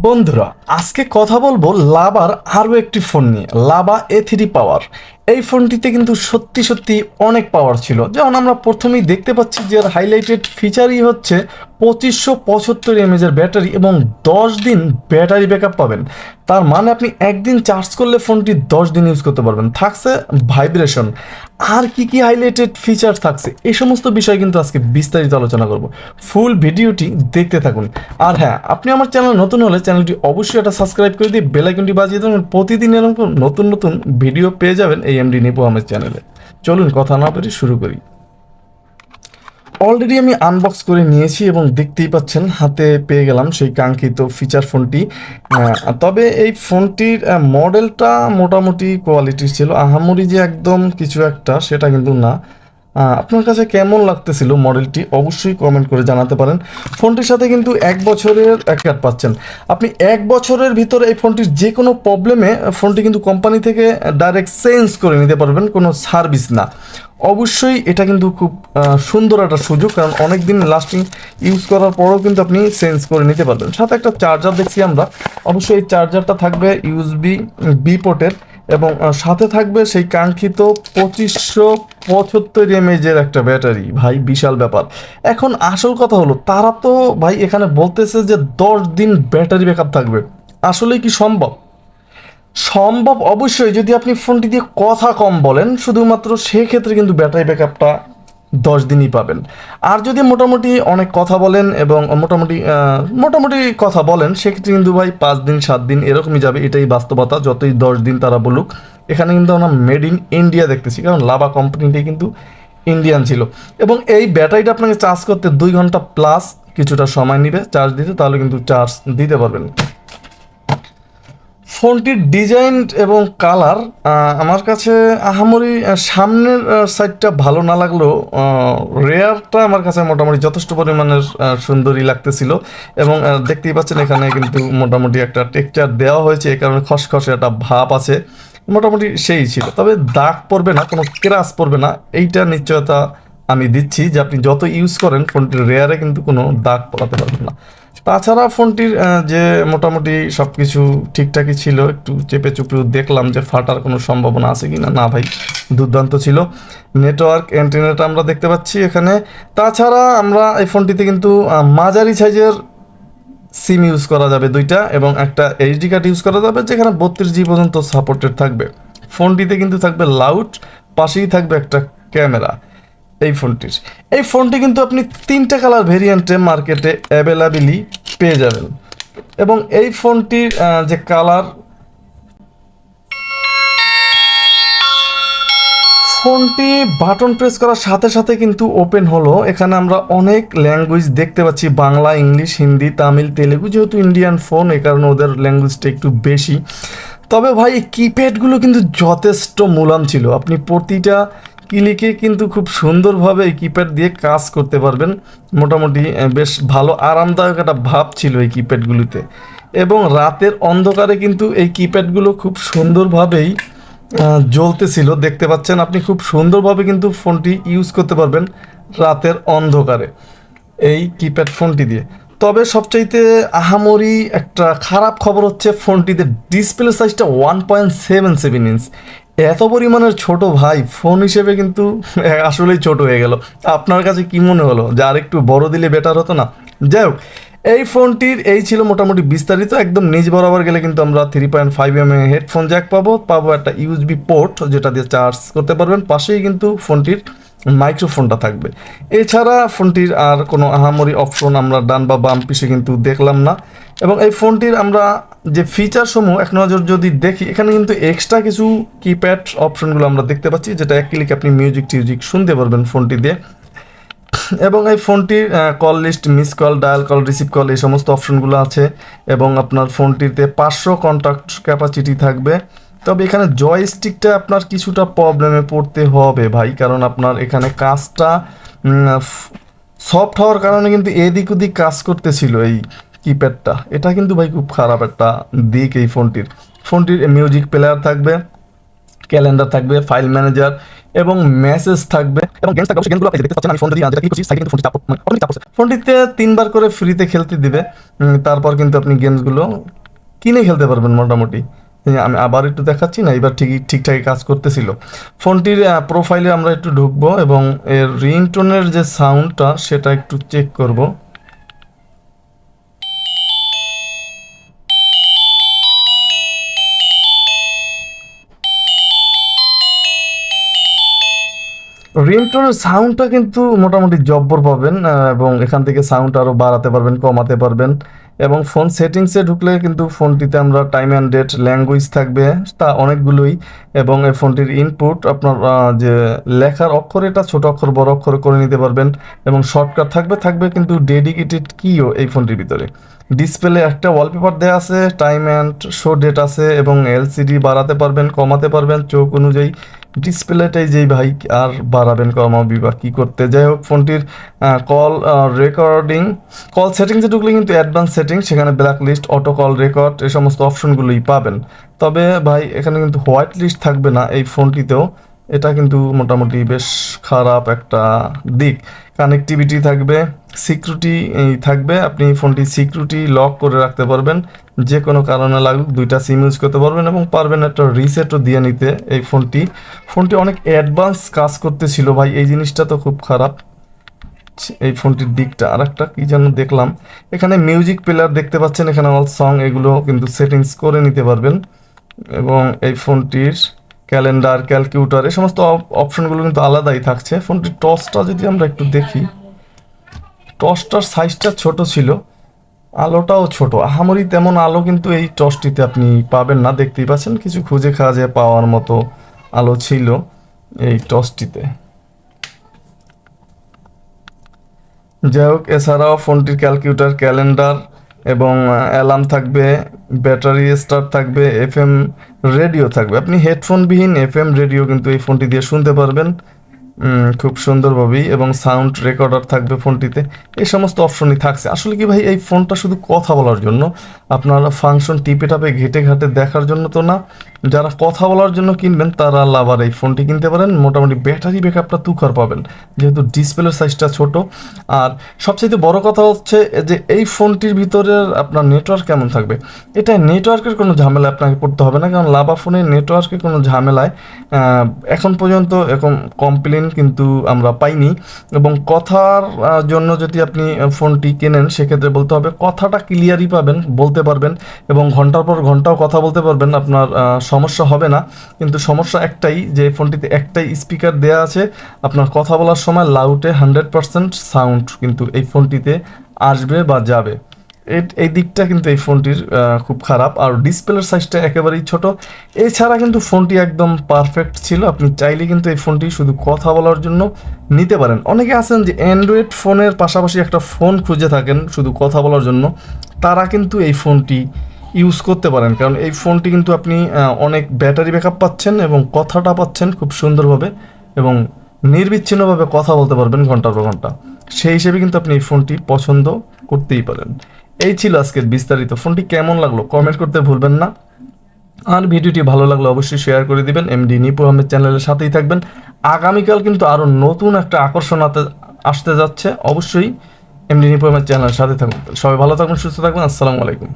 বন্ধুরা, আজকে কথা বলবো লাভার আরও একটি ফোন নিয়ে, লাভা A3 পাওয়ার। এই ফোনটিতে কিন্তু সত্যি সত্যি অনেক পাওয়ার ছিল। যেমন আমরা প্রথমেই দেখতে পাচ্ছি যে হাইলাইটেড ফিচারই হচ্ছে 2575 mAh ব্যাটারি এবং 10 দিন ব্যাটারি ব্যাকআপ পাবেন। তার মানে আপনি একদিন চার্জ করলে ফোনটি 10 দিন ইউজ করতে পারবেন। থাকছে ভাইব্রেশন, আর কি হাইলাইটেড ফিচার থাকছে এই সমস্ত বিষয় কিন্তু আজকে বিস্তারিত আলোচনা করব। ফুল ভিডিওটি দেখতে থাকুন। আর হ্যাঁ, আপনি আমার চ্যানেল নতুন হলে চ্যানেলটি অবশ্যই একটা সাবস্ক্রাইব করে দিয়ে বেল আইকনটি বাজিয়ে দেবেন। প্রতিদিন এরকম নতুন নতুন ভিডিও পেয়ে যাবেন এই এমডি নিপু আমার চ্যানেলে। চলুন কথা না বলে শুরু করি। অলরেডি আমি আনবক্স করে নিয়েছি এবং দেখতেই পাচ্ছেন হাতে পেয়ে গেলাম সেই কাঙ্ক্ষিত ফিচার ফোনটি। তবে এই ফোনটির মডেলটা মোটামুটি কোয়ালিটির ছিল, আহামরি যে একদম কিছু একটা সেটা কিন্তু না। আপনার কাছে কেমন লাগতেছিল মডেলটি অবশ্যই কমেন্ট করে জানাতে পারেন। ফোনটির সাথে কিন্তু 1 বছরের কার্ড পাচ্ছেন। আপনি 1 বছরের ভিতরে এই ফোনটির যে কোনো প্রবলেমে ফোনটি কিন্তু কোম্পানি থেকে ডাইরেক্ট চেঞ্জ করে নিতে পারবেন, কোনো সার্ভিস না। অবশ্যই এটা কিন্তু খুব সুন্দর একটা সুযোগ, কারণ অনেক দিন লাস্টিং ইউজ করার পরেও কিন্তু আপনি চেঞ্জ করে নিতে পারবেন। সাথে একটা চার্জার দেখছি আমরা, অবশ্যই এই চার্জারটা থাকবে USB B পোর্টের এবং সাথে থাকবে সেই কাঙ্ক্ষিত 2575 mAh একটা ব্যাটারি। ভাই বিশাল ব্যাপার। এখন আসল কথা হলো, তারা তো ভাই এখানে বলতেছে যে 10 দিন ব্যাটারি ব্যাকআপ থাকবে। আসলেই কি সম্ভব? সম্ভব অবশ্যই, যদি আপনি ফোনটি দিয়ে কথা কম বলেন শুধুমাত্র, সেক্ষেত্রে কিন্তু ব্যাটারি ব্যাকআপটা 10 দিনই পাবেন। আর যদি মোটামুটি অনেক কথা বলেন এবং মোটামুটি কথা বলেন, সেক্ষেত্রে কিন্তু ভাই 5 দিন 7 দিন এরকমই যাবে। এটাই বাস্তবতা, যতই 10 দিন তারা বলুক। এখানে কিন্তু আমরা মেড ইন ইন্ডিয়া দেখতেছি, কারণ লাভা কোম্পানিটাই কিন্তু ইন্ডিয়ান ছিল। এবং এই ব্যাটারিটা আপনাকে চার্জ করতে 2 ঘন্টা প্লাস কিছুটা সময় নেবে চার্জ দিতে, তাহলে কিন্তু চার্জ দিতে পারবেন। ফোনটির ডিজাইন এবং কালার আমার কাছে আহামরি সামনের সাইডটা ভালো না লাগলেও রেয়ারটা আমার কাছে মোটামুটি যথেষ্ট পরিমাণের সুন্দরই লাগতেছিল। এবং দেখতেই পাচ্ছেন এখানে কিন্তু মোটামুটি একটা টেক্সচার দেওয়া হয়েছে, এই কারণে খসখসে একটা ভাব আছে। মোটামুটি সেই ছিল, তবে দাগ পড়বে না, কোনো ক্রাশ পড়বে না, এইটা নিশ্চয়তা আমি দিচ্ছি যে আপনি যত ইউজ করেন ফোনটির রেয়ারে কিন্তু কোনো দাগ পড়াতে পারবেন না। তাছাড়া ফোনটির যে মোটামুটি সব কিছু ঠিকঠাকই ছিল। একটু চেপে চুপেও দেখলাম যে ফাটার কোনো সম্ভাবনা আছে কি না। না ভাই, দুর্দান্ত ছিল। নেটওয়ার্ক অ্যান্টেনাটা আমরা দেখতে পাচ্ছি এখানে। তাছাড়া আমরা এই ফোনটিতে কিন্তু মাঝারি সাইজের সিম ইউজ করা যাবে 2টা, এবং একটা এইচডি কার্ড ইউজ করা যাবে, যেখানে 32GB পর্যন্ত সাপোর্টেড থাকবে। ফোনটিতে কিন্তু থাকবে লাউড, পাশেই থাকবে একটা ক্যামেরা। এই ফোনটি কিন্তু আপনি 3টে কালার ভেরিয়েন্টে মার্কেটে অ্যাভেলেবেলি পেয়ে যাবেন। এবং এই ফোনটির যে কালার, ফোনটি বাটন প্রেস করার সাথে সাথে কিন্তু ওপেন হলো। এখানে আমরা অনেক ল্যাঙ্গুয়েজ দেখতে পাচ্ছি, বাংলা, ইংলিশ, হিন্দি, তামিল, তেলেগু। যেহেতু ইন্ডিয়ান ফোন, এই কারণে ওদের ল্যাঙ্গুয়েজটা একটু বেশি। তবে ভাই এই কিপ্যাডগুলো কিন্তু যথেষ্ট মুলাম ছিল। আপনি প্রতিটা ক্লিকে কিন্তু খুব সুন্দরভাবে এই কিপ্যাড দিয়ে কাজ করতে পারবেন। মোটামুটি বেশ ভালো আরামদায়ক একটা ভাব ছিল এই কিপ্যাডগুলিতে। এবং রাতের অন্ধকারে কিন্তু এই কিপ্যাডগুলো খুব সুন্দরভাবেই জ্বলতেছিল, দেখতে পাচ্ছেন আপনি। খুব সুন্দরভাবে কিন্তু ফোনটি ইউজ করতে পারবেন রাতের অন্ধকারে এই কিপ্যাড ফোনটি দিয়ে। তবে সবচাইতে আহামরি একটা খারাপ খবর হচ্ছে ফোনটিতে ডিসপ্লে সাইজটা 1.77 ইঞ্চ। এত পরিমাণের ছোট ভাই, ফোন হিসেবে কিন্তু আসলেই ছোট হয়ে গেল। আপনার কাছে কি মনে হলো যে আর একটু বড় দিলে বেটার হতো না? যাই হোক, এই ফোনটির এই ছিল মোটামুটি বিস্তারিত। একদম নিচ বরাবর গেলে কিন্তু আমরা 3.5mm হেডফোন জ্যাক পাবো একটা USB পোর্ট যেটা দিয়ে চার্জ করতে পারবেন। পাশেই কিন্তু ফোনটির মাইক্রোফোনটা থাকবে। এছাড়া ফোনটির আর কোনো আহামরি অপশন আমরা ডান বা বাম পিছে কিন্তু দেখলাম না। এবং এই ফোনটির আমরা যে ফিচারসমূহ এক নজর যদি দেখি, এখানে কিন্তু এক্সট্রা কিছু কিপ্যাড অপশনগুলো আমরা দেখতে পাচ্ছি, যেটা এক ক্লিকে আপনি মিউজিক শুনতে পারবেন ফোনটি দিয়ে। এবং এই ফোনটির call list, miss call, dial call, receive call, এই সমস্ত অপশনগুলো আছে। এবং আপনার ফোনটিতে 500 কন্ট্যাক্ট ক্যাপাসিটি থাকবে। তবে এখানে জয়স্টিকটা আপনার কিছুটা প্রবলেমে পড়তে হবে ভাই, কারণ আপনার এখানে কাজটা সফট হওয়ার কারণে কিন্তু এদিক ওদিক কাজ করতেছিল এই কিপ্যাডটা। এটা কিন্তু ভাই খুব খারাপ একটা দিক এই ফোনটির। মিউজিক প্লেয়ার থাকবে, ক্যালেন্ডার থাকবে, ফাইল ম্যানেজার এবং মেসেজ থাকবে এবং গেমস থাকবে। গেমগুলো আপনি দেখতে পাচ্ছেন, আমি ফোন যদি যেটা ক্লিক করছি সাইডে কিন্তু ফোনটি চাপ মানে অটোমেটিক চাপ করছে। ফোনটিতে 3বার করে ফ্রিতে খেলতে দিবে, তারপর কিন্তু আপনি গেমসগুলো কিনে খেলতে পারবেন মোটামুটি। আমি আবার একটু দেখাচ্ছি না, এবার ঠিকঠাকই কাজ করতেছিল। ফোনটির প্রোফাইলে আমরা একটু ঢুকবো এবং এর রিংটোনের যে সাউন্ডটা সেটা একটু চেক করব। রিংটোনের সাউন্ডটা কিন্তু মোটামুটি জব্বর পাবেন, এবং এখান থেকে সাউন্ড আরও বাড়াতে পারবেন, কমাতে পারবেন। এবং ফোন সেটিংসে ঢুকলে কিন্তু ফোনটিতে আমরা টাইম অ্যান্ড ডেট, ল্যাঙ্গুয়েজ থাকবে তা অনেকগুলোই। এবং এই ফোনটির ইনপুট আপনার যে লেখার অক্ষর, এটা ছোট অক্ষর বড় অক্ষর করে নিতে পারবেন। এবং শর্টকাট থাকবে কিন্তু ডেডিকেটেড কিও এই ফোনটির ভিতরে। ডিসপ্লে একটা ওয়ালপেপার দেওয়া আছে, টাইম অ্যান্ড শো ডেট আছে এবং এলসিডি বাড়াতে পারবেন, কমাতে পারবেন চোখ অনুযায়ী। ডিসপ্লেটাই যেই ভাই আর বাড়াবেন কমাবি বা কী করতে, যাই হোক। ফোনটির কল রেকর্ডিং, কল সেটিংসে ঢুকলে কিন্তু অ্যাডভান্স সেটিং, সেখানে black list, auto call record এই সমস্ত অপশনগুলোই পাবেন। তবে ভাই এখানে কিন্তু হোয়াইট লিস্ট থাকবে না এই ফোনটিতেও, এটা কিন্তু মোটামুটি বেশ খারাপ একটা দিক। কানেক্টিভিটি থাকবে, সিকিউরিটি থাকবে, আপনি ফোনটি সিকিউরিটি লক করে রাখতে পারবেন, যে কোনো কারণে লাগুক 2টা সিম ইউজ করতে পারবেন এবং পারবেন একটা রিসেটও দিয়ে নিতে। এই ফোনটি অনেক অ্যাডভান্স কাজ করতেছিল ভাই, এই জিনিসটা তো খুব খারাপ এই ফোনটির দিকটা। আর একটা কী যেন দেখলাম, এখানে মিউজিক প্লেয়ার দেখতে পাচ্ছেন, এখানে অল সং এগুলো কিন্তু সেটিংস করে নিতে পারবেন। এবং এই ফোনটির ক্যালেন্ডার, ক্যালকুলেটর এই সমস্ত অপশনগুলো কিন্তু আলাদাই থাকছে। ফোনটির টসটা যদি আমরা একটু দেখি, টসটার সাইজটা ছোট ছিল, আলোটাও ছোট, আহামরি তেমন আলো কিন্তু এই টসটিতে আপনি পাবেন না। দেখতেই পাচ্ছেন কিছু খুঁজে খাজে পাওয়ার মতো আলো ছিল এই টসটিতে। যাই হোক, এছাড়াও ফোনটির ক্যালকুলেটর, ক্যালেন্ডার এবং অ্যালার্ম থাকবে, ব্যাটারি স্টার্ট থাকবে, এফএম রেডিও থাকবে। আপনি হেডফোনবিহীন এফএম রেডিও কিন্তু এই ফোনটি দিয়ে শুনতে পারবেন খুব সুন্দরভাবেই। এবং সাউন্ড রেকর্ডার থাকবে ফোনটিতে। এই সমস্ত অপশনই থাকছে। আসলে কি ভাই, এই ফোনটা শুধু কথা বলার জন্য, আপনারা ফাংশন টিপে টাপে ঘেটে ঘাটে দেখার জন্য তো না। যারা কথা বলার জন্য কিনবেন তারা আবার এই ফোনটি কিনতে পারেন। মোটামুটি ব্যাটারি ব্যাকআপটা তুখার পাবেন, যেহেতু ডিসপ্লের সাইজটা ছোট। আর সবচেয়ে বড় কথা হচ্ছে যে এই ফোনটির ভিতরে আপনার নেটওয়ার্ক কেমন থাকবে। এটা নেটওয়ার্কের কোনো ঝামেলা আপনাকে পড়তে হবে না, কারণ লাভা ফোনের নেটওয়ার্কের কোনো ঝামেলায় এখন পর্যন্ত এরকম কমপ্লেন কিন্তু আমরা পাইনি। এবং কথার জন্য যদি আপনি ফোনটি কেনেন, সেক্ষেত্রে বলতে হবে কথাটা ক্লিয়ারই পাবেন, বলতে পারবেন এবং ঘন্টার পর ঘন্টাও কথা বলতে পারবেন, আপনার সমস্যা হবে না। কিন্তু সমস্যা একটাই, যে ফোনটিতে একটাই স্পিকার দেওয়া আছে, আপনার কথা বলার সময় লাউডে 100% সাউন্ড কিন্তু এই ফোনটিতে আসবে বা যাবে। এই দিকটা কিন্তু এই ফোনটির খুব খারাপ। আর ডিসপ্লের সাইজটা একেবারেই ছোট। এছাড়া কিন্তু ফোনটি একদম পারফেক্ট ছিল, আপনি চাইলে কিন্তু এই ফোনটি শুধু কথা বলার জন্য নিতে পারেন। অনেকে আছেন যে অ্যান্ড্রয়েড ফোনের পাশাপাশি একটা ফোন খুঁজে থাকেন শুধু কথা বলার জন্য, তারা কিন্তু এই ফোনটি ইউজ করতে পারেন, কারণ এই ফোনটি কিন্তু আপনি অনেক ব্যাটারি ব্যাকআপ পাচ্ছেন এবং কথাটা পাচ্ছেন খুব সুন্দরভাবে এবং নির্বিচ্ছিন্নভাবে কথা বলতে পারবেন ঘন্টার পর ঘন্টা। সেই হিসেবে কিন্তু আপনি এই ফোনটি পছন্দ করতেই পারেন। এই ছিল আজকের বিস্তারিত। ফোনটি কেমন লাগলো কমেন্ট করতে ভুলবেন না। আর ভিডিওটি ভালো লাগলে অবশ্যই শেয়ার করে দিবেন। এমডি নিপু আহমেদ চ্যানেলের সাথেই থাকবেন। আগামীকাল কিন্তু আরও নতুন একটা আকর্ষণ আসতে যাচ্ছে, অবশ্যই এমডি নিপু আহমেদ চ্যানেলের সাথে থাকবেন। সবাই ভালো থাকবেন, সুস্থ থাকবেন। আসসালামু আলাইকুম।